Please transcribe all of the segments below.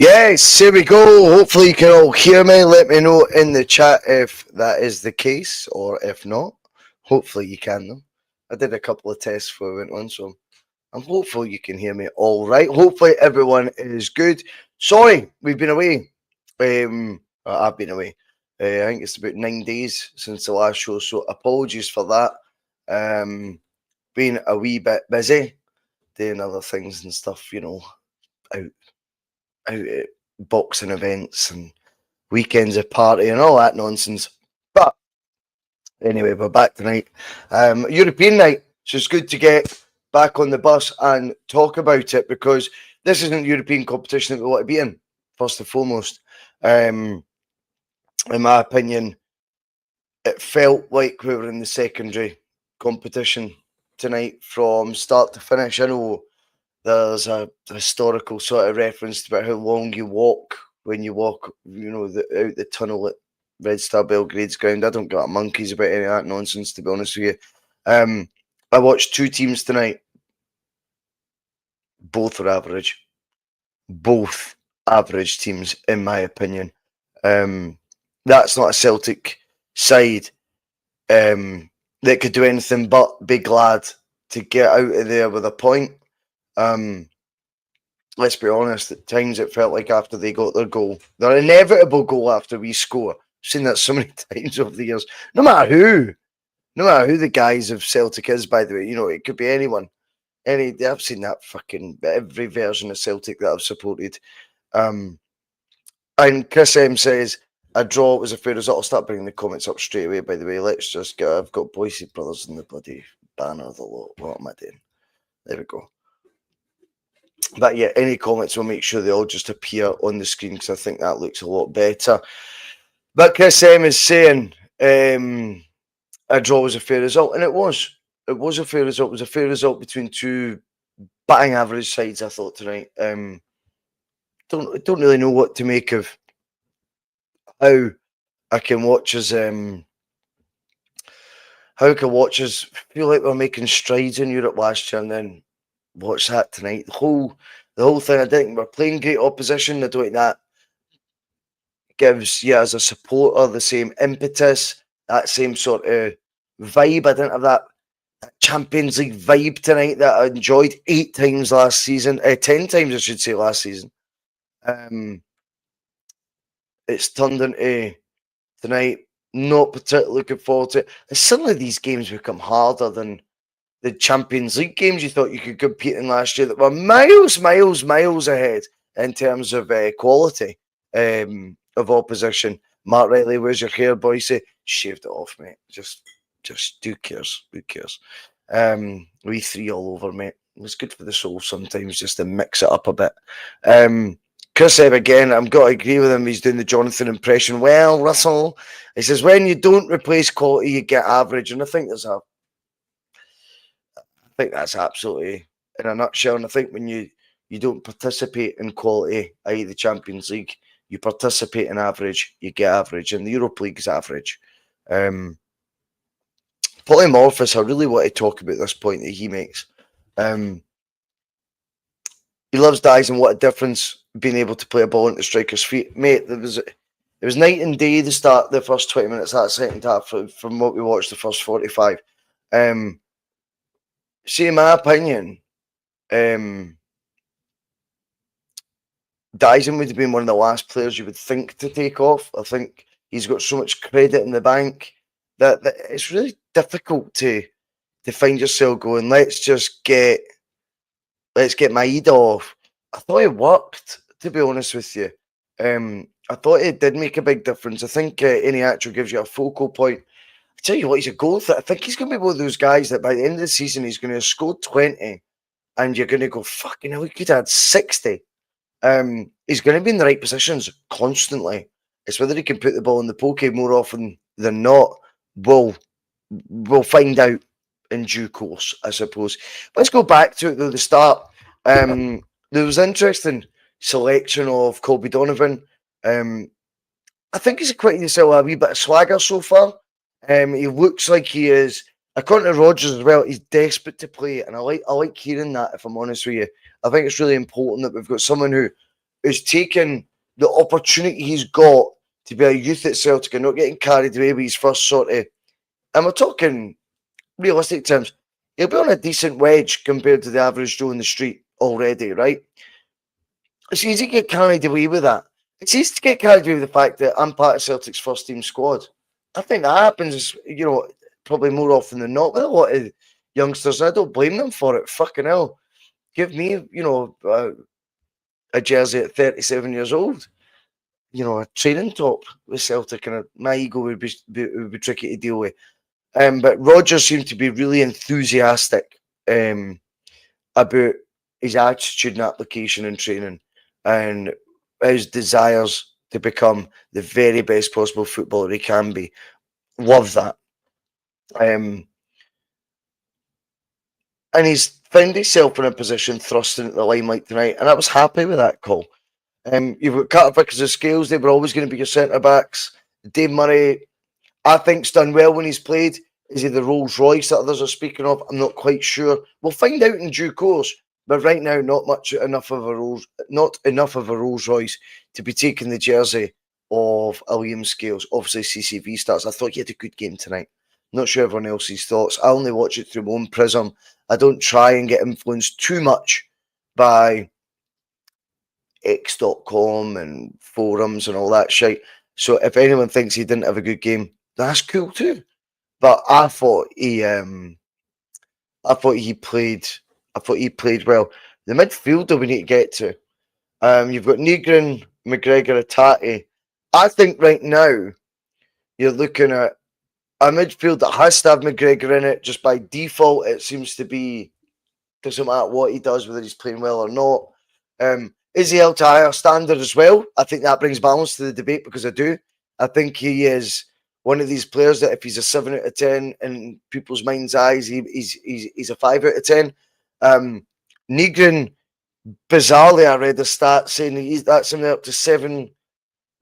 Yes, here we go. Hopefully you can all hear me. Let me know in the chat if that is the case or if not. Hopefully you can though. I did a couple of tests before I went on, so I'm hopeful you can hear me all right. Hopefully everyone is good. Sorry, we've been away. I've been away. I think it's about 9 days since the last show, so apologies for that. Been a wee bit busy doing other things and stuff, you know, out at boxing events and weekends of party and all that nonsense. But anyway, we're back tonight. European night, so it's good to get back on the bus and talk about it because this isn't European competition that we want to be in, first and foremost. In my opinion, it felt like we were in the secondary competition tonight from start to finish. I know there's a historical sort of reference about how long you walk when you walk, you know, out the tunnel at Red Star Belgrade's ground. I don't got monkeys about any of that nonsense, to be honest with you. I watched two teams tonight. Both are average. Both average teams, in my opinion. That's not a Celtic side that could do anything but be glad to get out of there with a point. Let's be honest, at times it felt like after they got their goal, their inevitable goal after we score. I've seen that so many times over the years. No matter who the guys of Celtic is, by the way, you know, it could be anyone. I've seen that fucking every version of Celtic that I've supported. And Chris M says a draw was a fair result. I'll start bringing the comments up straight away, by the way. Let's just go. I've got Bhoycie brothers in the bloody banner of the lot. What am I doing? There we go. But yeah, any comments, we'll make sure they all just appear on the screen because I think that looks a lot better. But Chris M is saying a draw was a fair result, and it was. It was a fair result. It was a fair result between two batting average sides, I thought, tonight. Don't really know what to make of how I can watch us feel like we're making strides in Europe last year and then watch that tonight. The whole thing, I don't think we're playing great opposition. I don't think that gives you as a supporter the same impetus, that same sort of vibe. I didn't have that Champions League vibe tonight that I enjoyed 8 times last season. 10 times, I should say, last season. It's turned into tonight, not particularly looking forward to it. And suddenly these games become harder than the Champions League games you thought you could compete in last year that were miles ahead in terms of quality of opposition. Mark Riley, where's your hair, Bhoycie? Shaved it off, mate. Just who cares? Who cares? We 3 all over, mate. It's good for the soul sometimes just to mix it up a bit. Chris said again, I've got to agree with him. He's doing the Jonathan impression. Well, Russell, he says, when you don't replace quality, you get average. And I think that's absolutely in a nutshell. And I think when you don't participate in quality, i.e. the Champions League, you participate in average, you get average. And the Europa League is average. Polymorphous, I really want to talk about this point that he makes. He loves Dies and what a difference being able to play a ball into striker's feet. Mate, it was night and day the first 20 minutes of that second half from what we watched the first 45. See, in my opinion, Dyson would have been one of the last players you would think to take off. I think He's got so much credit in the bank that it's really difficult to find yourself going, let's get Maeda off. I thought it worked, to be honest with you. I thought it did make a big difference. I think Iheanacho gives you a focal point. I tell you what, he's a goal threat. I think he's going to be one of those guys that by the end of the season, he's going to score 20 and you're going to go, fucking hell, he could add 60. He's going to be in the right positions constantly. It's whether he can put the ball in the poke more often than not. We'll find out in due course, I suppose. Let's go back to it though, the start. There was interesting selection of Colby Donovan. I think he's acquitted himself a wee bit of swagger so far. He looks like he is, according to Rodgers as well, he's desperate to play, and I like hearing that, if I'm honest with you. I think it's really important that we've got someone who is taking the opportunity he's got to be a youth at Celtic and not getting carried away with his first sort of, and we're talking realistic terms, he'll be on a decent wedge compared to the average Joe in the street already, right? It's easy to get carried away with that. It's easy to get carried away with the fact that I'm part of Celtic's first team squad. I think that happens, probably more often than not with a lot of youngsters. I don't blame them for it. Fucking hell. Give me, a jersey at 37 years old. A training top with Celtic, and my ego would be tricky to deal with. But Rodgers seemed to be really enthusiastic about his attitude and application and training and his desires to become the very best possible footballer he can be. Love that. And he's found himself in a position thrust into the limelight tonight, and I was happy with that call. You've got Carter Vickers and Scales, they were always going to be your centre-backs. Dave Murray, I think, has done well when he's played. Is he the Rolls Royce that others are speaking of? I'm not quite sure. We'll find out in due course. But right now, not enough of a Rolls Royce to be taking the jersey of Liam Scales. Obviously, CCV starts. I thought he had a good game tonight. Not sure everyone else's thoughts. I only watch it through my own prism. I don't try and get influenced too much by X.com and forums and all that shit. So if anyone thinks he didn't have a good game, that's cool too. But I thought he played well. The midfielder we need to get to. You've got Negrin, McGregor, Atati. I think right now you're looking at a midfield that has to have McGregor in it. Just by default, it seems to be, doesn't matter what he does, whether he's playing well or not. Is he held to a higher standard as well? I think that brings balance to the debate because I do. I think he is one of these players that if he's a 7 out of 10 in people's mind's eyes, he's a 5 out of 10. Negrin, bizarrely, I read a stat saying that's something up to 7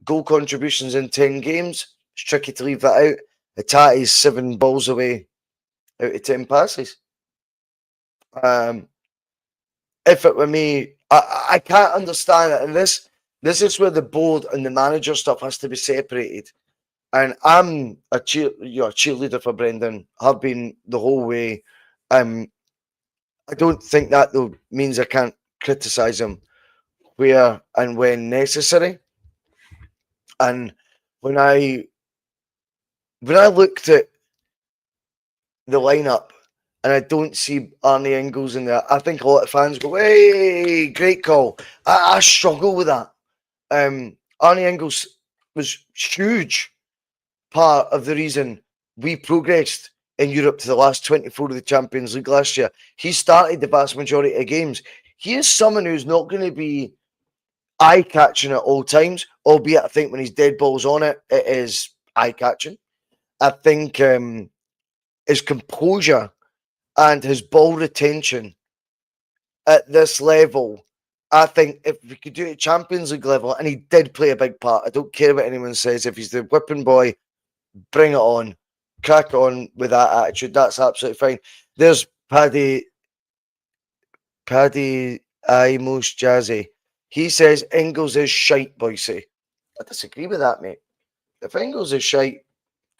goal contributions in 10 games. It's tricky to leave that out. Atati's 7 balls away out of 10 passes. If it were me, I can't understand it. And this is where the board and the manager stuff has to be separated. And I'm a cheerleader for Brendan. Have been the whole way. I don't think that though means I can't criticise him where and when necessary. And when I looked at the lineup and I don't see Arnie Ingles in there, I think a lot of fans go, "Hey, great call." I struggle with that. Arnie Ingles was huge part of the reason we progressed in Europe to the last 24 of the Champions League last year. He started the vast majority of games. He is someone who's not going to be eye-catching at all times, albeit I think when he's dead balls on it, it is eye-catching. I think his composure and his ball retention at this level, I think if we could do it at Champions League level, and he did play a big part, I don't care what anyone says, if he's the whipping boy, bring it on, crack on with that attitude, that's absolutely fine. There's Paddy Most Jazzy. He says Ingles is shite, Bhoycie. I disagree with that, mate. If Ingles is shite,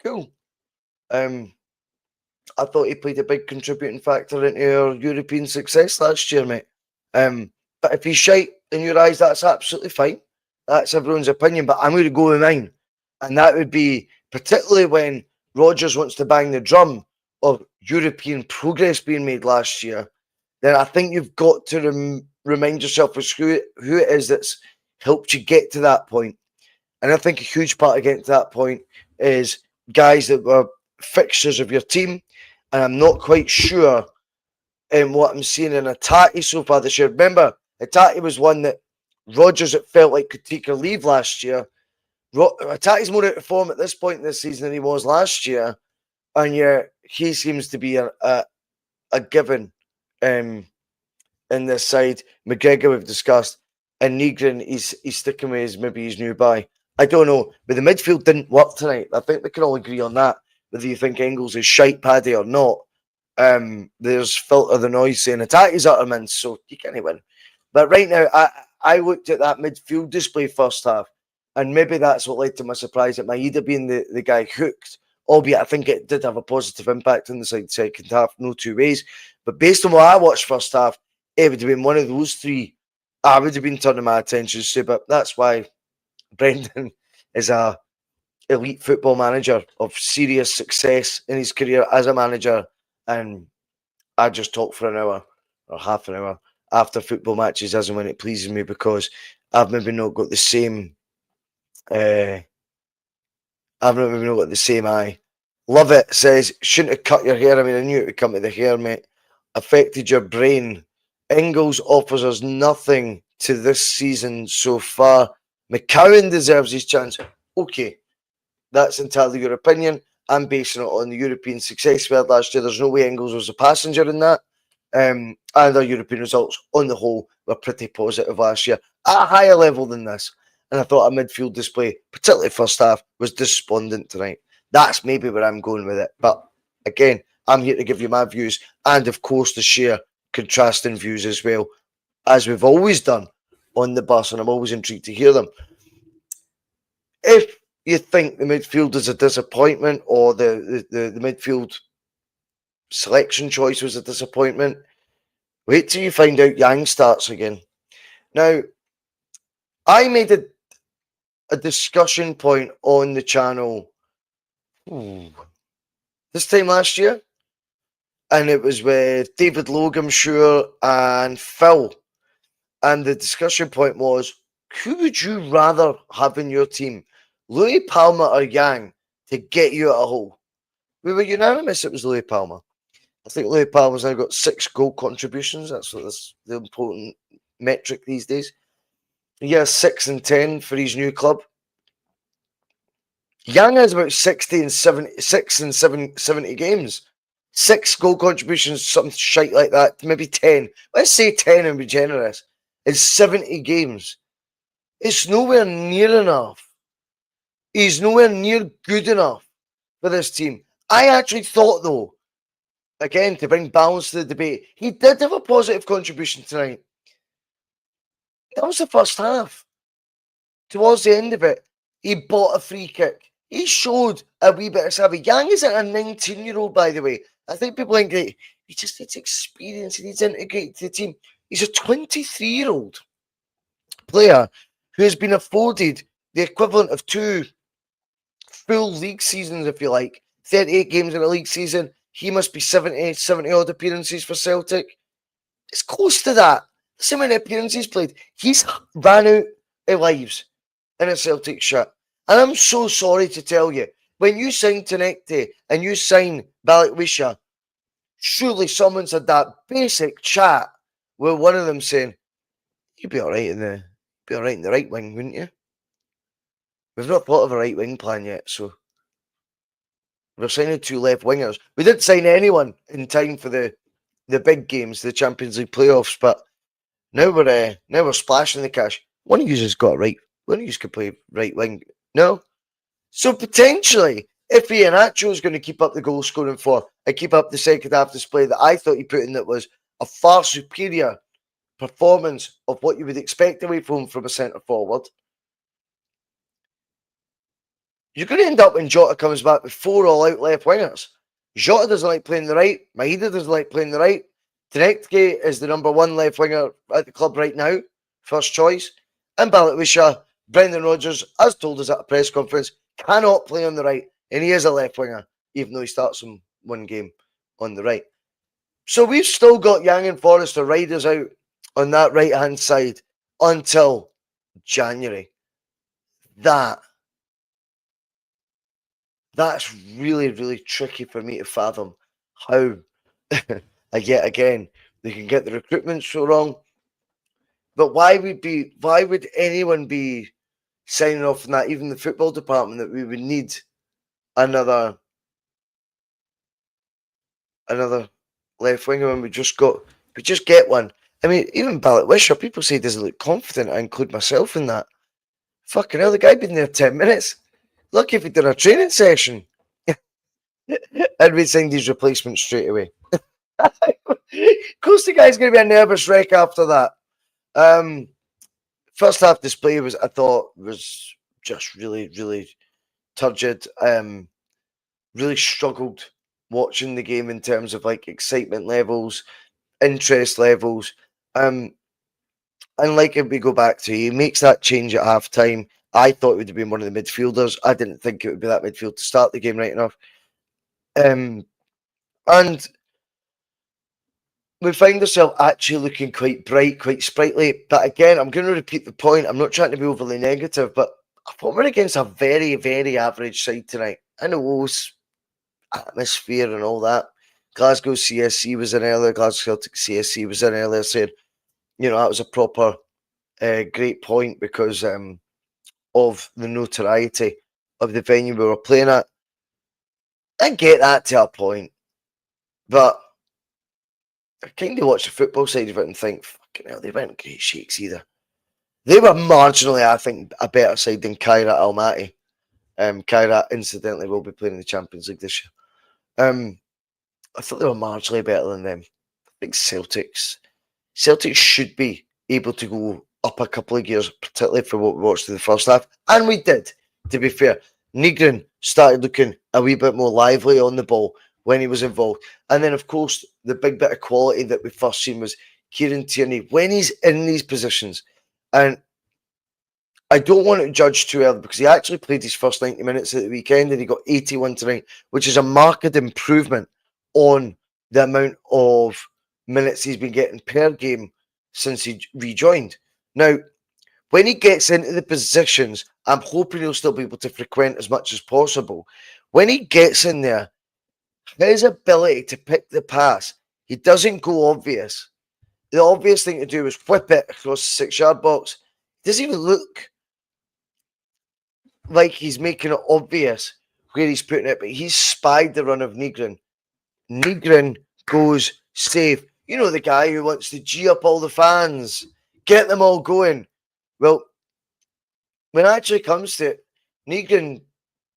cool. I thought he played a big contributing factor into our European success last year, mate. But if he's shite in your eyes, that's absolutely fine. That's everyone's opinion, but I'm going to go with mine. And that would be particularly when Rodgers wants to bang the drum of European progress being made last year. Then I think you've got to remind yourself of who it is that's helped you get to that point. And I think a huge part of getting to that point is guys that were fixtures of your team. And I'm not quite sure in what I'm seeing in Atati so far this year. Remember, Atati was one that Rodgers, it felt like, could take a leave last year. Atati's more out of form at this point in this season than he was last year. And yeah, he seems to be a given in this side. McGregor, we've discussed. And Negrin, he's sticking with his new buy. I don't know, but the midfield didn't work tonight. I think we can all agree on that. Whether you think Engels is shite paddy or not, there's Filter the Noise saying Atati's uttermans, so you can't win. But right now, I looked at that midfield display first half, and maybe that's what led to my surprise at Maeda being the guy hooked. Albeit I think it did have a positive impact in the second half, no two ways. But based on what I watched first half, it would have been one of those three I would have been turning my attention to. But that's why Brendan is a elite football manager of serious success in his career as a manager. And I just talk for an hour or half an hour after football matches as and when it pleases me, because I've maybe not got the same eye. Love it says, shouldn't have cut your hair. I mean, I knew it would come to the hair, mate. Affected your brain. Ingles offers us nothing to this season so far. McCowan deserves his chance. Okay, that's entirely your opinion. I'm basing it on the European success we had last year. There's no way Ingles was a passenger in that. And our European results, on the whole, were pretty positive last year at a higher level than this. And I thought our midfield display, particularly first half, was despondent tonight. That's maybe where I'm going with it. But again, I'm here to give you my views and, of course, to share contrasting views as well, as we've always done on the bus, and I'm always intrigued to hear them. If you think the midfield is a disappointment, or the midfield selection choice was a disappointment, wait till you find out Yang starts again. Now, I made a discussion point on the channel this time last year, and it was with David Logan, sure, and Phil. And the discussion point was, who would you rather have in your team, Louis Palmer or Yang, to get you out of a hole? We were unanimous it was Louis Palmer. I think Louis Palmer's now got 6 goal contributions. That's the important metric these days. He has 6 and 10 for his new club. Yang has about 60 and 70 games. 6 goal contributions, something shite like that. Maybe 10. Let's say 10 and be generous. It's 70 games. It's nowhere near enough. He's nowhere near good enough for this team. I actually thought, though, again, to bring balance to the debate, he did have a positive contribution tonight. That was the first half. Towards the end of it, he bought a free kick. He showed a wee bit of savvy. Yang isn't a 19-year-old, by the way. I think people think that he just needs experience. He needs to integrate to the team. He's a 23-year-old player who has been afforded the equivalent of 2 full league seasons, if you like. 38 games in a league season. He must be 70 odd appearances for Celtic. It's close to that. See how many appearances played. He's ran out of lives in a Celtic shirt. And I'm so sorry to tell you, when you sign Tenecte and you sign Balikwisha, surely someone's had that basic chat with one of them saying, you'd be all right in the right wing, wouldn't you? We've not thought of a right wing plan yet, so we're signing 2 left wingers. We didn't sign anyone in time for the big games, the Champions League playoffs, but now we're splashing the cash. One of you has got right. One of you could play right wing. No? So potentially, if Iheanacho is going to keep up the goal scoring form and keep up the second half display that I thought he put in, that was a far superior performance of what you would expect away from a centre forward, you're going to end up when Jota comes back with 4 all-out left wingers. Jota doesn't like playing the right. Maeda doesn't like playing the right. Tenecte is the number 1 left winger at the club right now, first choice. And Balikwisha, Brendan Rodgers, as told us at a press conference, cannot play on the right, and he is a left winger, even though he starts in one game on the right. So we've still got Yang and Forrest to ride us out on that right-hand side until January. That's really, really tricky for me to fathom how, yet again, they can get the recruitment so wrong. But why would anyone be signing off on that, even the football department, that we would need another left winger when we just get one? I mean, even Ballet people say he doesn't look confident. I include myself in that. Fucking hell, the guy been there 10 minutes. Lucky if he did a training session. And we signed his replacement straight away. Of course, the guy's going to be a nervous wreck after that. First half display I thought was just really, really turgid. Really struggled watching the game in terms of like excitement levels, interest levels. And like if we go back to, he makes that change at half time. I thought it would have been one of the midfielders. I didn't think it would be that midfield to start the game right enough. And we find ourselves actually looking quite bright, quite sprightly. But again, I'm going to repeat the point. I'm not trying to be overly negative, but I thought we're against a very, very average side tonight. I know it was atmosphere and all that. Glasgow CSC was in earlier. Glasgow Celtic CSC was in earlier, saying, you know, that was a proper great point because of the notoriety of the venue we were playing at. I get that to a point, but I kind of watch the football side of it and think, fucking hell, they weren't great shakes either. They were marginally, I think, a better side than Kairat Almaty. Kairat, incidentally, will be playing in the Champions League this year. I thought they were marginally better than them. I think Celtic should be able to go up a couple of gears, particularly for what we watched in the first half. And we did, to be fair. Nygren started looking a wee bit more lively on the ball when he was involved. And then, of course, the big bit of quality that we first seen was Kieran Tierney when he's in these positions. And I don't want to judge too early because he actually played his first 90 minutes at the weekend and he got 81 tonight, which is a marked improvement on the amount of minutes he's been getting per game since he rejoined. Now, when he gets into the positions, I'm hoping he'll still be able to frequent as much as possible. When he gets in there, his ability to pick the pass, he doesn't go obvious. The obvious thing to do is whip it across the 6-yard box. It doesn't even look like he's making it obvious where he's putting it, but he's spied the run of Nygren. Nygren goes safe. You know, the guy who wants to G up all the fans, get them all going. Well, when it actually comes to it, Nygren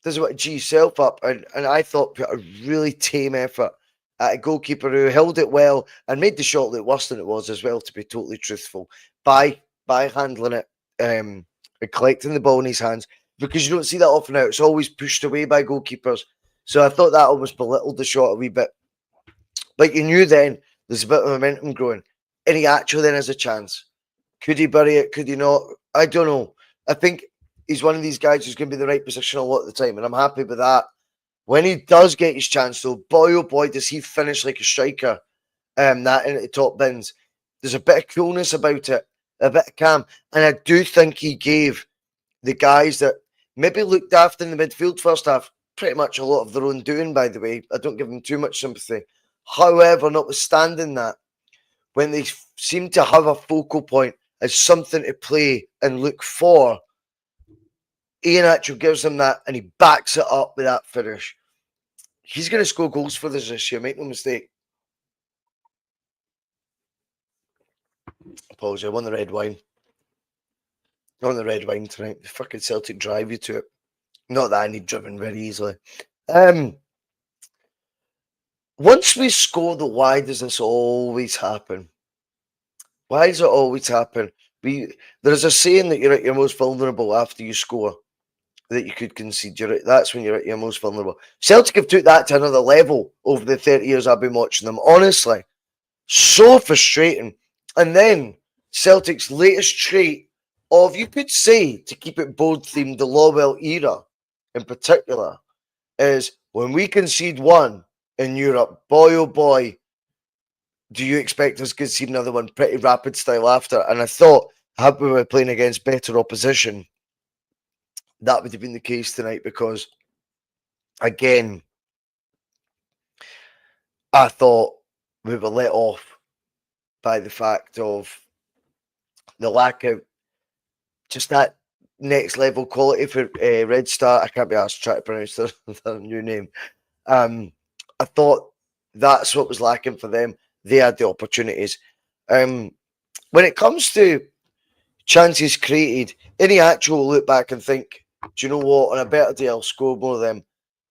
doesn't want to G himself up, and I thought put a really tame effort at a goalkeeper who held it well and made the shot look worse than it was as well, to be totally truthful, by handling it and collecting the ball in his hands, because you don't see that often now. It's always pushed away by goalkeepers. So I thought that almost belittled the shot a wee bit. But you knew then there's a bit of momentum growing, and he actually then has a chance. Could he bury it? Could he not? I don't know. I think he's one of these guys who's going to be in the right position a lot of the time, and I'm happy with that. When he does get his chance, though, boy, oh boy, does he finish like a striker, that into the top bins. There's a bit of coolness about it, a bit of calm, and I do think he gave the guys that maybe looked after in the midfield first half pretty much a lot of their own doing, by the way. I don't give them too much sympathy. However, notwithstanding that, when they seem to have a focal point as something to play and look for, Ian actually gives them that and he backs it up with that finish. He's going to score goals for us this year, make no mistake. Apologies, I won the red wine. I won the red wine tonight. The fucking Celtic drive you to it. Not that I need driven very easily. Once we score, why does this always happen? Why does it always happen? There's a saying that you're at your most vulnerable after you score, that you could concede. That's when you're at your most vulnerable. Celtic have took that to another level over the 30 years I've been watching them. Honestly, so frustrating. And then Celtic's latest trait of, you could say, to keep it bold themed, the Lawwell era, in particular is when we concede one in Europe, boy oh boy, do you expect us to concede another one pretty rapid style after? And I thought, had we were playing against better opposition, that would have been the case tonight, because again, I thought we were let off by the fact of the lack of just that next level quality for Red Star. I can't be asked to try to pronounce their new name. I thought that's what was lacking for them. They had the opportunities. When it comes to chances created, any actual look back and think, do you know what? On a better day, I'll score more of them.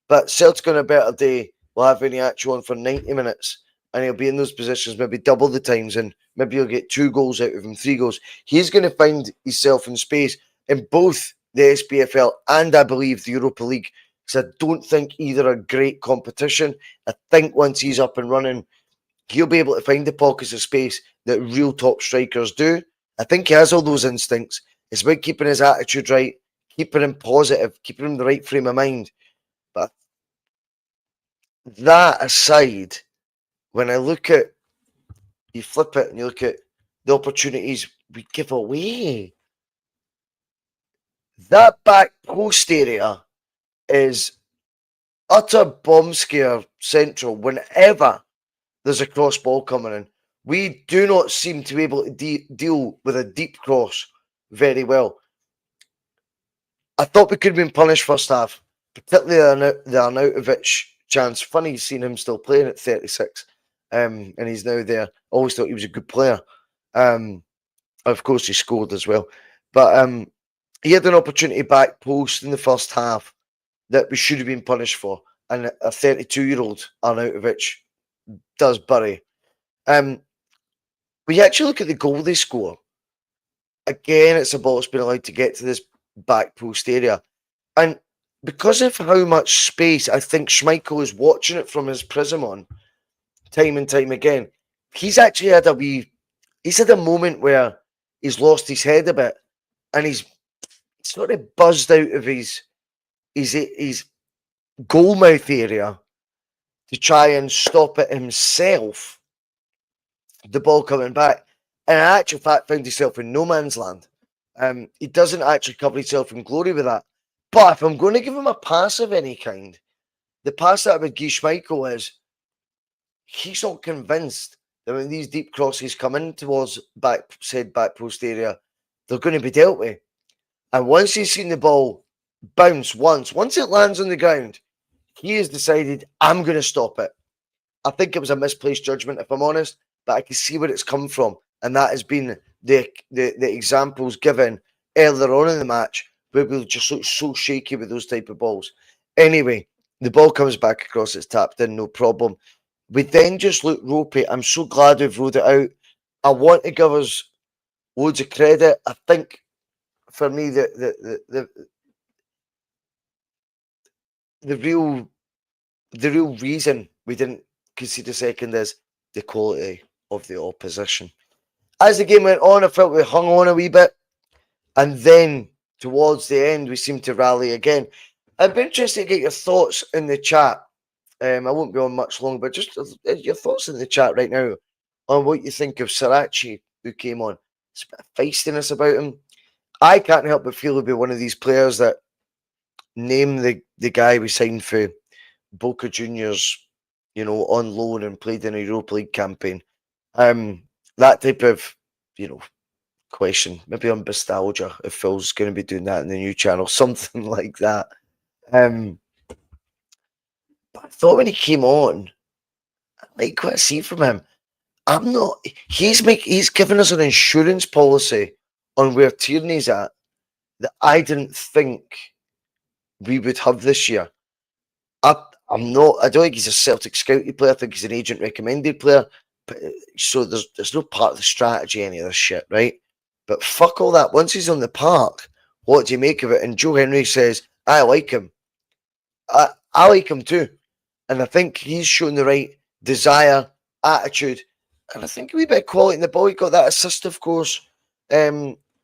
But Celtic on a better day will have any actual on for 90 minutes, and he'll be in those positions maybe double the times, and maybe he'll get 2 goals out of him, 3 goals. He's going to find himself in space in both the SPFL and, I believe, the Europa League, because I don't think either are great competition. I think once he's up and running, he'll be able to find the pockets of space that real top strikers do. I think he has all those instincts. It's about keeping his attitude right, keeping him positive, keeping him in the right frame of mind. But that aside, when I look at, you flip it and you look at the opportunities we give away, that back post area is utter bomb scare central whenever there's a cross ball coming in. We do not seem to be able to deal with a deep cross very well. I thought we could have been punished first half, particularly the Arnautovic chance. Funny seeing him still playing at 36, and he's now there. Always thought he was a good player. Of course, he scored as well. But he had an opportunity back post in the first half that we should have been punished for, and a 32-year-old Arnautovic does bury. When you actually look at the goal they score, again, it's a ball that's been allowed to get to this back post area. And because of how much space I think Schmeichel is watching it from his prism on, time and time again, he's actually had a moment where he's lost his head a bit, and he's sort of buzzed out of his goal mouth area to try and stop it himself, the ball coming back. And in actual fact, found himself in no man's land. He doesn't actually cover himself in glory with that. But if I'm going to give him a pass of any kind, the pass that I would give Schmeichel is, he's not convinced that when these deep crosses come in towards back post area, they're going to be dealt with. And once he's seen the ball bounce once it lands on the ground, he has decided, I'm going to stop it. I think it was a misplaced judgment, if I'm honest, but I can see where it's come from. And that has been the examples given earlier on in the match, where we'll just look so shaky with those type of balls. Anyway, the ball comes back across, it's tapped in, no problem. We then just look ropey. I'm so glad we've ruled it out. I want to give us loads of credit. I think, for me, the real reason we didn't concede a second is the quality of the opposition. As the game went on, I felt we hung on a wee bit, and then towards the end, we seemed to rally again. I'd be interested to get your thoughts in the chat. I won't be on much longer, but just your thoughts in the chat right now on what you think of Sarachi, who came on. There's a bit of feistiness about him. I can't help but feel he'll be one of these players that name the guy we signed for Boca Juniors, on loan and played in a Europa League campaign. That type of, question, maybe on Bustalgia, if Phil's going to be doing that in the new channel, something like that. But I thought when he came on, I like what I see from him. He's given us an insurance policy on where Tierney's at that I didn't think we would have this year. I don't think he's a Celtic scouty player. I think he's an agent recommended player. But, so there's no part of the strategy, any of this shit, right? But fuck all that. Once he's on the park, what do you make of it? And Joe Henry says, I like him. I like him too. And I think he's shown the right desire, attitude, and I think a wee bit of quality in the ball. He got that assist, of course,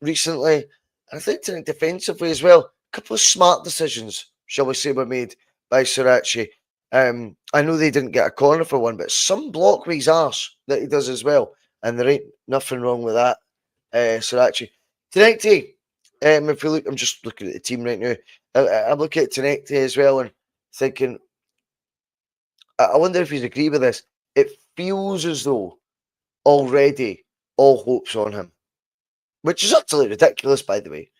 recently. And I think defensively as well, a couple of smart decisions shall we say, were made by Sriracha. I know they didn't get a corner for one, but some block with his arse that he does as well. And there ain't nothing wrong with that, Sriracha. Tenecti, if you look, I'm just looking at the team right now. I'm looking at Tenecti as well and thinking, I wonder if he's agree with this. It feels as though already all hope's on him, which is utterly ridiculous, by the way.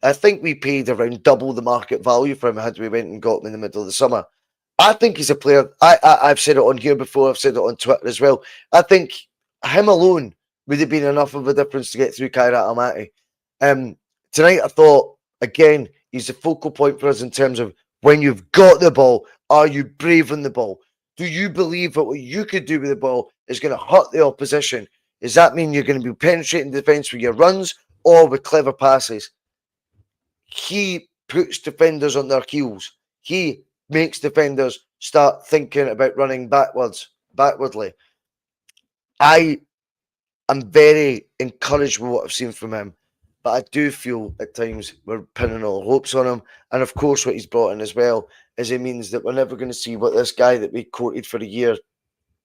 I think we paid around double the market value for him had we went and got him in the middle of the summer. I think he's a player. I've said it on here before. I've said it on Twitter as well. I think him alone would have been enough of a difference to get through Kairat Almaty. Tonight, I thought, again, he's the focal point for us in terms of when you've got the ball, are you brave on the ball? Do you believe that what you could do with the ball is going to hurt the opposition? Does that mean you're going to be penetrating defence with your runs or with clever passes? He puts defenders on their heels. He makes defenders start thinking about running backwardly. I am very encouraged with what I've seen from him, but I do feel at times we're pinning all hopes on him. And of course, what he's brought in as well is it means that we're never going to see what this guy that we quoted for a year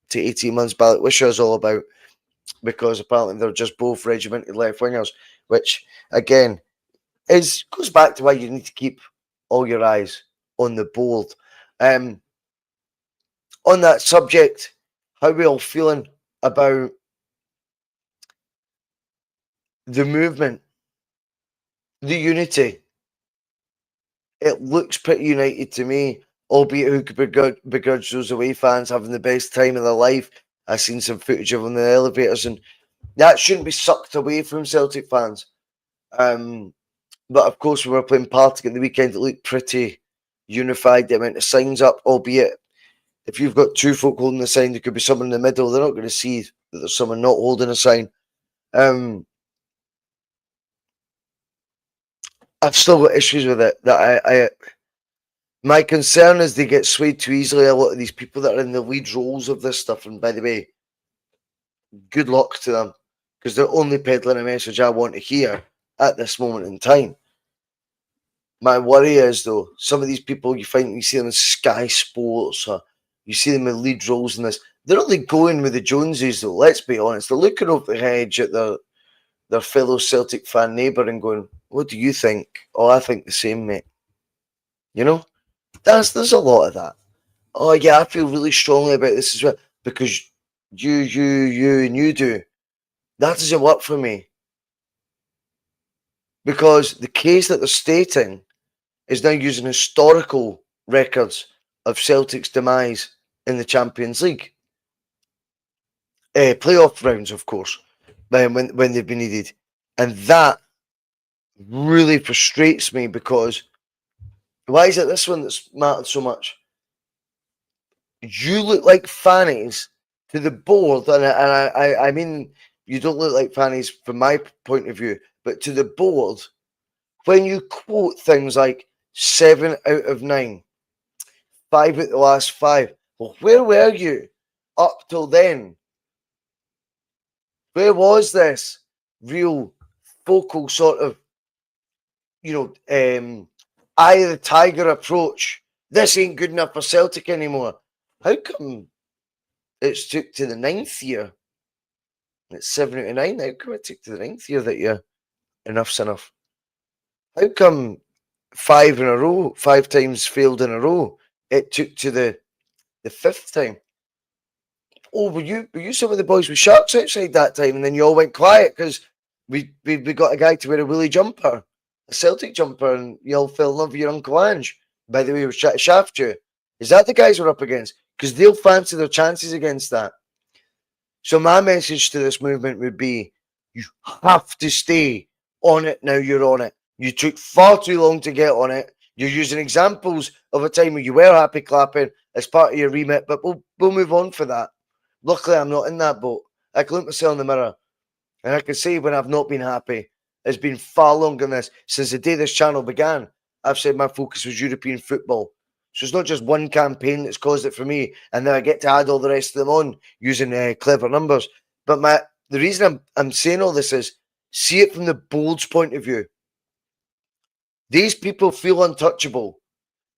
to 18 months ballot wisher is all about, because apparently they're just both regimented left wingers, which again goes back to why you need to keep all your eyes on the board. On that subject, how are we all feeling about the movement, the unity? It looks pretty united to me, albeit who could begrudge those away fans having the best time of their life. I've seen some footage of them in the elevators, and that shouldn't be sucked away from Celtic fans. But of course, we were playing Partick at the weekend. It looked pretty unified. The amount of signs up, albeit if you've got two folk holding a sign, there could be someone in the middle. They're not going to see that there's someone not holding a sign. I've still got issues with it. My concern is they get swayed too easily. A lot of these people that are in the lead roles of this stuff, and by the way, good luck to them, because they're only peddling a message I want to hear at this moment in time. My worry is, though, some of these people you see them in Sky Sports, or you see them in lead roles in this, they're only going with the Joneses, though. Let's be honest. They're looking over the hedge at their fellow Celtic fan neighbour and going, "What do you think?" "Oh, I think the same, mate." You know, there's a lot of that. "Oh yeah, I feel really strongly about this as well because you do." That doesn't work for me, because the case that they're stating is now using historical records of Celtic's demise in the Champions League. Playoff rounds, of course, when they've been needed. And that really frustrates me, because why is it this one that's mattered so much? You look like fannies to the board, and I mean, you don't look like fannies from my point of view, but to the board, when you quote things like 7 out of 9, 5 out the last 5. Well, where were you up till then? Where was this real focal sort of, eye of the tiger approach? This ain't good enough for Celtic anymore. How come it's took to the 9th year? It's 7 out of 9. How come it took to the 9th year that enough's enough? How come 5 in a row, 5 times failed in a row, it took to the 5th time? Oh, were you some of the boys with sharks outside that time, and then you all went quiet because we got a guy to wear a woolly jumper, a Celtic jumper, and you all fell in love with your Uncle Ange? By the way, he was trying to shaft you. Is that the guys we're up against? Because they'll fancy their chances against that. So my message to this movement would be, you have to stay on it now you're on it. You took far too long to get on it. You're using examples of a time where you were happy clapping as part of your remit, but we'll move on for that. Luckily, I'm not in that boat. I can look myself in the mirror and I can say when I've not been happy. It's been far longer than this. Since the day this channel began, I've said my focus was European football. So it's not just one campaign that's caused it for me, and then I get to add all the rest of them on using clever numbers. But the reason I'm saying all this is, see it from the bold's point of view. These people feel untouchable.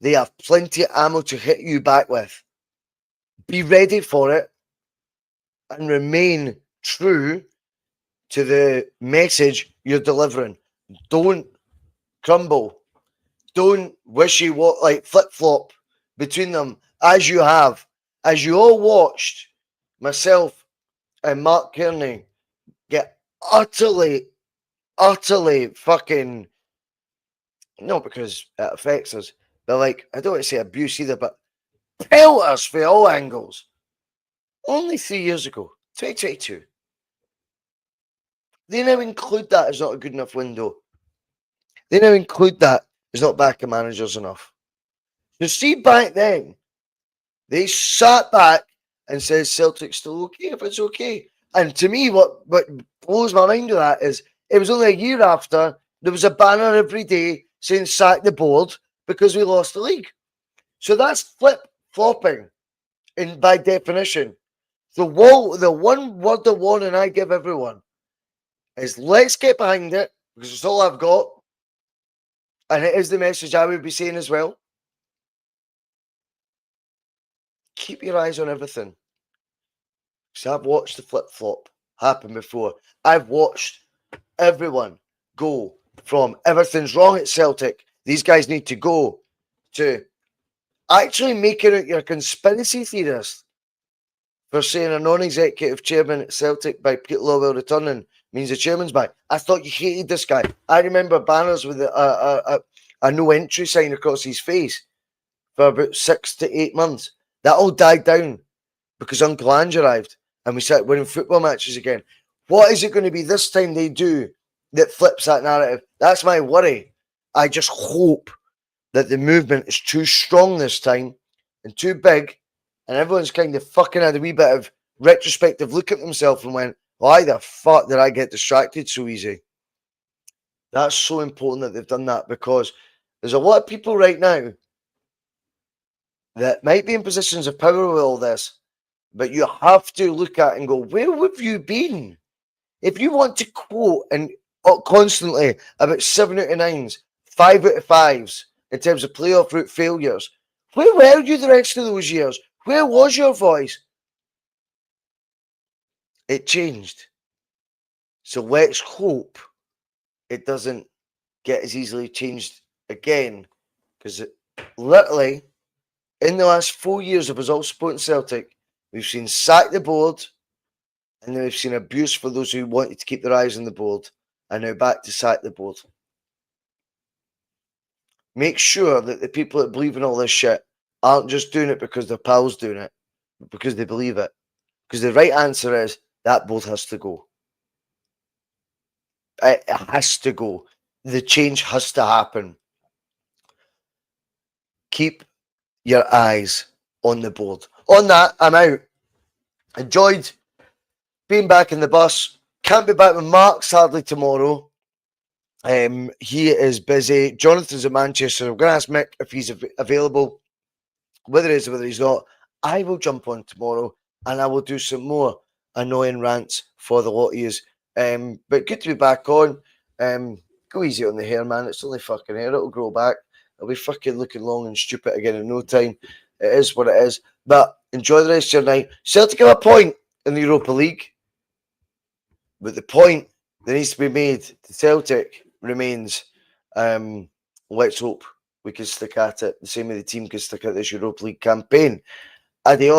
They have plenty of ammo to hit you back with. Be ready for it and remain true to the message you're delivering. Don't crumble. Don't wishy-washy, like flip-flop between them, as you have. As you all watched myself and Mark Kearney get utterly fucking, not because it affects us, but like, I don't want to say abuse either, but pelt us for all angles. Only 3 years ago, 2022. They now include that as not a good enough window. They now include that as not backing managers enough. You see, back then, they sat back and said Celtic's still okay if it's okay. And to me, what blows my mind with that is it was only a year after there was a banner every day saying sack the board because we lost the league. So that's flip-flopping by definition. The one word of warning I give everyone is let's get behind it because it's all I've got. And it is the message I would be saying as well. Keep your eyes on everything. Because I've watched the flip-flop happen before. I've watched everyone go from everything's wrong at Celtic, these guys need to go, to actually making it your conspiracy theorist for saying a non-executive chairman at Celtic by Pete Lowell returning means the chairman's back. I thought you hated this guy. I remember banners with a no entry sign across his face for about 6 to 8 months. That all died down because Uncle Ange arrived and we started winning football matches again. What is it going to be this time they do that flips that narrative? That's my worry. I just hope that the movement is too strong this time and too big, and everyone's kind of fucking had a wee bit of retrospective look at themselves and went, why the fuck did I get distracted so easy? That's so important that they've done that, because there's a lot of people right now that might be in positions of power with all this, but you have to look at and go, where have you been? If you want to quote and constantly about 7 out of 9s, 5 out of 5s in terms of playoff route failures, where were you the rest of those years? Where was your voice? It changed. So let's hope it doesn't get as easily changed again, because literally in the last 4 years of us all supporting Celtic, we've seen sack the board, and then we've seen abuse for those who wanted to keep their eyes on the board, and now back to sack the board. Make sure that the people that believe in all this shit aren't just doing it because their pals doing it, but because they believe it. Because the right answer is that board has to go. It has to go. The change has to happen. Keep your eyes on the board. On that, I'm out. Enjoyed being back in the bus. Can't be back with Mark sadly tomorrow. He is busy. Jonathan's at Manchester. I'm going to ask Mick if he's available. Whether he is or whether he's not, I will jump on tomorrow and I will do some more annoying rants for the lot of yous. But good to be back on. Go easy on the hair, man. It's only fucking hair. It'll grow back. It'll be fucking looking long and stupid again in no time. It is what it is. But enjoy the rest of your night. Celtic have a point in the Europa League. But the point that needs to be made to Celtic remains, let's hope we can stick at it the same way the team can stick at this Europa League campaign. Adios.